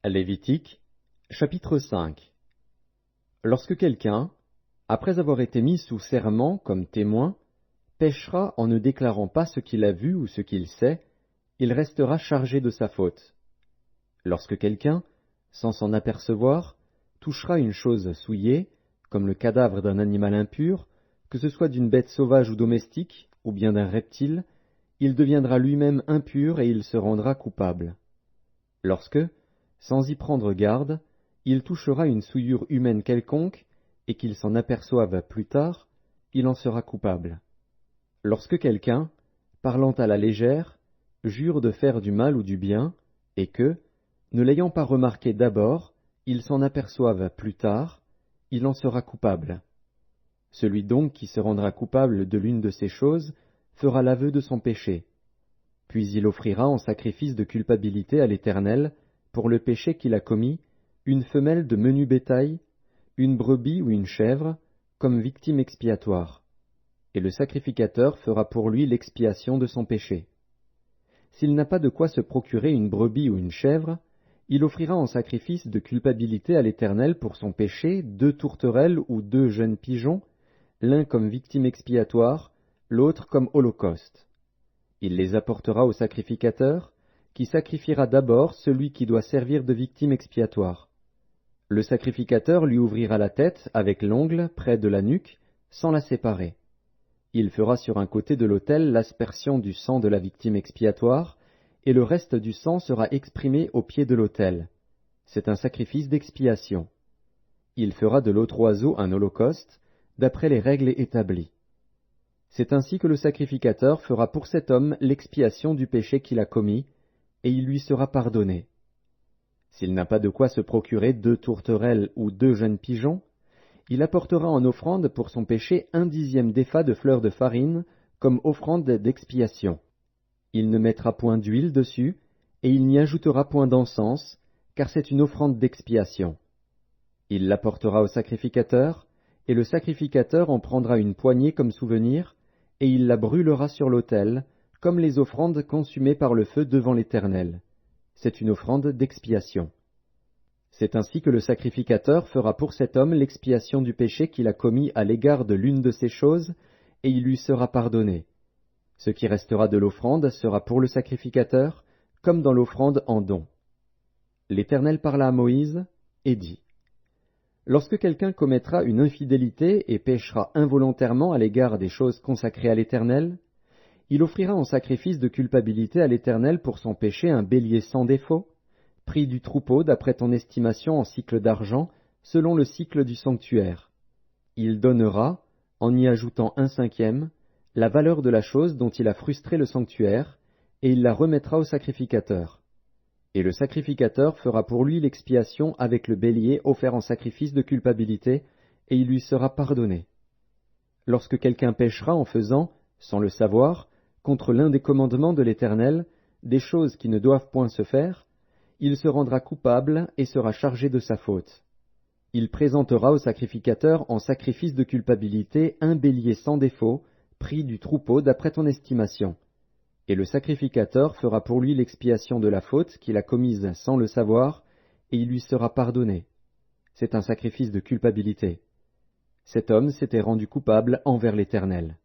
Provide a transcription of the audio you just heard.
Lévitique, chapitre 5. Lorsque quelqu'un, après avoir été mis sous serment comme témoin, péchera en ne déclarant pas ce qu'il a vu ou ce qu'il sait, il restera chargé de sa faute. Lorsque quelqu'un, sans s'en apercevoir, touchera une chose souillée, comme le cadavre d'un animal impur, que ce soit d'une bête sauvage ou domestique, ou bien d'un reptile, il deviendra lui-même impur et il se rendra coupable. Lorsque, sans y prendre garde, il touchera une souillure humaine quelconque, et qu'il s'en aperçoive plus tard, il en sera coupable. Lorsque quelqu'un, parlant à la légère, jure de faire du mal ou du bien, et que, ne l'ayant pas remarqué d'abord, il s'en aperçoive plus tard, il en sera coupable. Celui donc qui se rendra coupable de l'une de ces choses fera l'aveu de son péché. Puis il offrira en sacrifice de culpabilité à l'Éternel, pour le péché qu'il a commis, une femelle de menu bétail, une brebis ou une chèvre, comme victime expiatoire. Et le sacrificateur fera pour lui l'expiation de son péché. S'il n'a pas de quoi se procurer une brebis ou une chèvre, il offrira en sacrifice de culpabilité à l'Éternel pour son péché 2 tourterelles ou 2 jeunes pigeons, l'un comme victime expiatoire, l'autre comme holocauste. Il les apportera au sacrificateur, qui sacrifiera d'abord celui qui doit servir de victime expiatoire. Le sacrificateur lui ouvrira la tête avec l'ongle près de la nuque, sans la séparer. Il fera sur un côté de l'autel l'aspersion du sang de la victime expiatoire, et le reste du sang sera exprimé au pied de l'autel. C'est un sacrifice d'expiation. Il fera de l'autre oiseau un holocauste, d'après les règles établies. C'est ainsi que le sacrificateur fera pour cet homme l'expiation du péché qu'il a commis, et il lui sera pardonné. S'il n'a pas de quoi se procurer 2 tourterelles ou 2 jeunes pigeons, il apportera en offrande pour son péché 1/10 d'épha de fleur de farine, comme offrande d'expiation. Il ne mettra point d'huile dessus, et il n'y ajoutera point d'encens, car c'est une offrande d'expiation. Il l'apportera au sacrificateur, et le sacrificateur en prendra une poignée comme souvenir, et il la brûlera sur l'autel, comme les offrandes consumées par le feu devant l'Éternel. C'est une offrande d'expiation. C'est ainsi que le sacrificateur fera pour cet homme l'expiation du péché qu'il a commis à l'égard de l'une de ces choses, et il lui sera pardonné. Ce qui restera de l'offrande sera pour le sacrificateur, comme dans l'offrande en don. L'Éternel parla à Moïse, et dit: Lorsque quelqu'un commettra une infidélité et péchera involontairement à l'égard des choses consacrées à l'Éternel, il offrira en sacrifice de culpabilité à l'Éternel pour son péché un bélier sans défaut, prix du troupeau d'après ton estimation en sicles d'argent, selon le sicle du sanctuaire. Il donnera, en y ajoutant 1/5, la valeur de la chose dont il a frustré le sanctuaire, et il la remettra au sacrificateur. Et le sacrificateur fera pour lui l'expiation avec le bélier offert en sacrifice de culpabilité, et il lui sera pardonné. Lorsque quelqu'un péchera en faisant, sans le savoir, contre l'un des commandements de l'Éternel, des choses qui ne doivent point se faire, il se rendra coupable et sera chargé de sa faute. Il présentera au sacrificateur en sacrifice de culpabilité un bélier sans défaut, prix du troupeau d'après ton estimation. Et le sacrificateur fera pour lui l'expiation de la faute qu'il a commise sans le savoir, et il lui sera pardonné. C'est un sacrifice de culpabilité. Cet homme s'était rendu coupable envers l'Éternel.